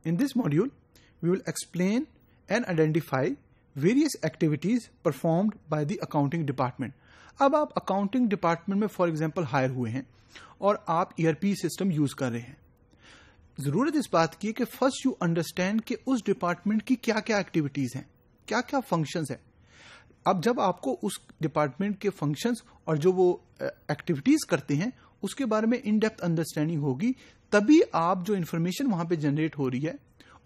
In this module, we will explain and identify various activities performed by the accounting department. अब आप accounting department में for example higher हुए हैं और आप ERP सिस्टम यूज कर रहे हैं. जरूरत इस बात की कि फर्स्ट यू अंडरस्टैंड कि उस डिपार्टमेंट की क्या क्या एक्टिविटीज हैं, क्या क्या फंक्शंस हैं. अब जब आपको उस डिपार्टमेंट के फंक्शंस और जो वो एक्टिविटीज करते हैं उसके बारे में इन डेप्थ अंडरस्टैंडिंग होगी, तभी आप जो इंफॉर्मेशन वहां पे जनरेट हो रही है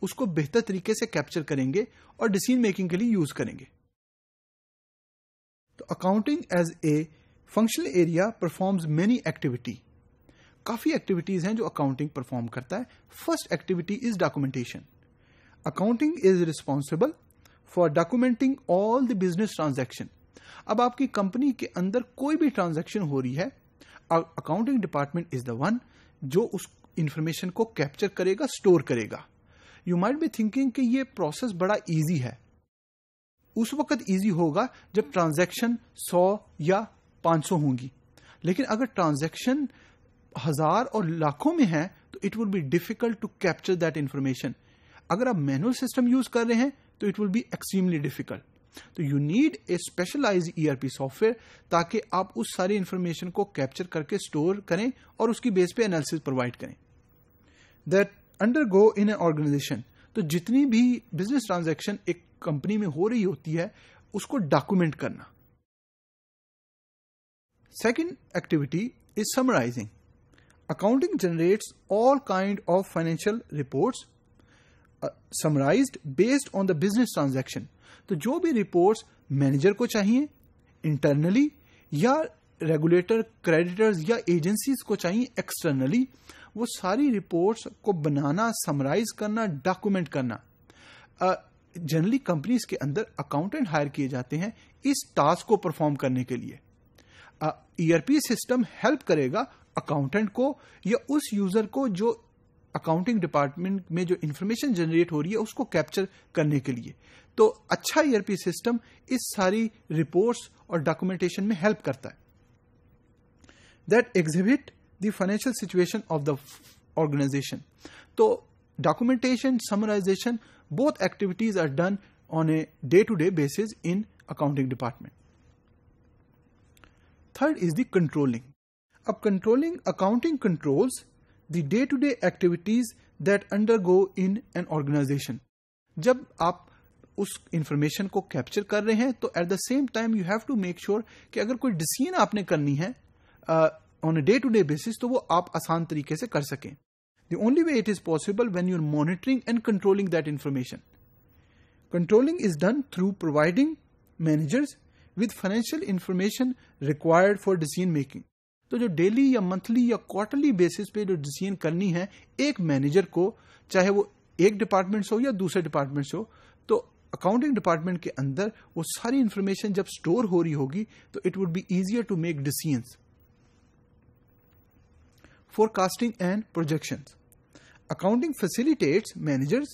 उसको बेहतर तरीके से कैप्चर करेंगे और डिसीजन मेकिंग के लिए यूज करेंगे. तो accounting as a functional area performs many activity. काफी एक्टिविटीज हैं जो अकाउंटिंग परफॉर्म करता है. First activity is documentation. Accounting is responsible for documenting all the business transaction. अब आपकी कंपनी के अंदर कोई भी ट्रांजैक्शन हो रही है, accounting department is the one जो उस इंफॉर्मेशन को कैप्चर करेगा, स्टोर करेगा. यू माइट बी थिंकिंग कि ये प्रोसेस बड़ा इजी है. उस वक्त इजी होगा जब ट्रांजैक्शन 100 या 500 होंगी, लेकिन अगर ट्रांजैक्शन 1000 और लाखों में है तो it will be difficult to capture that information. अगर आप मैनुअल सिस्टम यूज कर रहे हैं तो it will be extremely difficult. तो you need a specialised ERP software ताकि आप उस सारी इंफॉर्मेशन को कैप्चर करके स्टोर करें और उसकी बेस पे एनालिसिस प्रोवाइड करें. That undergo in a organisation. तो जितनी भी बिजनेस ट्रांजैक्शन एक कंपनी में हो रही होती है उसको डॉक्यूमेंट करना. Second activity is summarising. Accounting generates all kind of financial reports summarised based on the business transaction. तो जो भी रिपोर्ट्स मैनेजर को चाहिए इंटरनली या रेगुलेटर, क्रेडिटर्स या एजेंसीज को चाहिए एक्सटर्नली, वो सारी रिपोर्ट्स को बनाना, समराइज करना, डॉक्यूमेंट करना. जनरली कंपनीज के अंदर अकाउंटेंट हायर किए जाते हैं इस टास्क को परफॉर्म करने के लिए. ERP सिस्टम हेल्प करेगा अकाउंटेंट को या उस यूजर को जो अकाउंटिंग डिपार्टमेंट में जो इंफॉर्मेशन जनरेट हो रही है उसको कैप्चर करने के लिए. तो अच्छा ERP सिस्टम इस सारी रिपोर्ट्स और डॉक्यूमेंटेशन में हेल्प करता है. That exhibit the financial situation of the organisation. तो documentation, summarisation, both activities are done on a day-to-day basis in accounting department. Third is the controlling. Ab controlling, accounting controls the day-to-day activities that undergo in an organization. जब आप उस information को capture कर रहे हैं तो at the same time you have to make sure कि अगर कोई डिसीजन आपने करनी है on a day to day basis तो वो आप आसान तरीके से कर सकें. The only way it is possible when you're monitoring and controlling that information. Controlling is done through providing managers with financial information required for decision making. तो जो डेली या मंथली या क्वार्टरली बेसिस पे जो डिसीजन करनी है एक manager को, चाहे वो एक डिपार्टमेंट से हो या दूसरे डिपार्टमेंट से हो, तो अकाउंटिंग डिपार्टमेंट के अंदर वो सारी इंफॉर्मेशन जब स्टोर हो रही होगी तो it would be easier to make decisions. Forecasting and projections. Accounting facilitates managers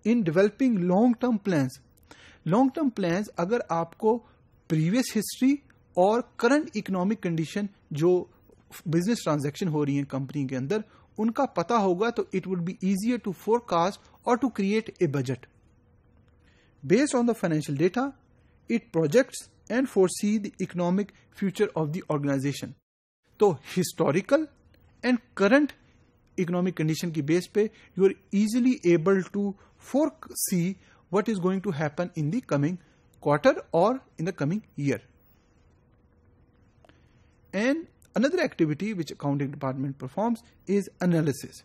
in developing long-term plans. Long-term plans अगर आपको previous history और current economic condition जो business transaction हो रही है कंपनी के अंदर उनका पता होगा तो it would be easier to forecast or to create a budget. Based on the financial data, it projects and foresee the economic future of the organization. तो historical and current economic condition की base पे you are easily able to foresee what is going to happen in the coming quarter or in the coming year. And another activity which accounting department performs is analysis.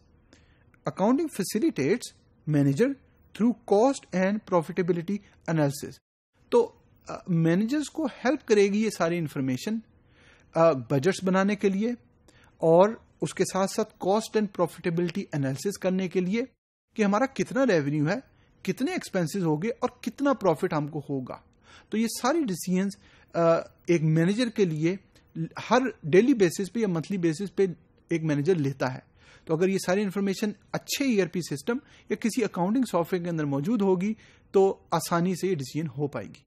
Accounting facilitates manager through cost and profitability analysis. तो managers को help करेगी ये सारी information budgets बनाने के लिए और उसके साथ साथ कॉस्ट एंड प्रॉफिटेबिलिटी एनालिसिस करने के लिए कि हमारा कितना रेवेन्यू है, कितने एक्सपेंसेस होंगे और कितना प्रॉफिट हमको होगा. तो ये सारी डिसीजंस एक मैनेजर के लिए हर डेली बेसिस पे या मंथली बेसिस पे एक मैनेजर लेता है. तो अगर ये सारी इंफॉर्मेशन अच्छे ERP सिस्टम या किसी अकाउंटिंग सॉफ्टवेयर के अंदर मौजूद होगी तो आसानी से ये डिसीजन हो पाएगी.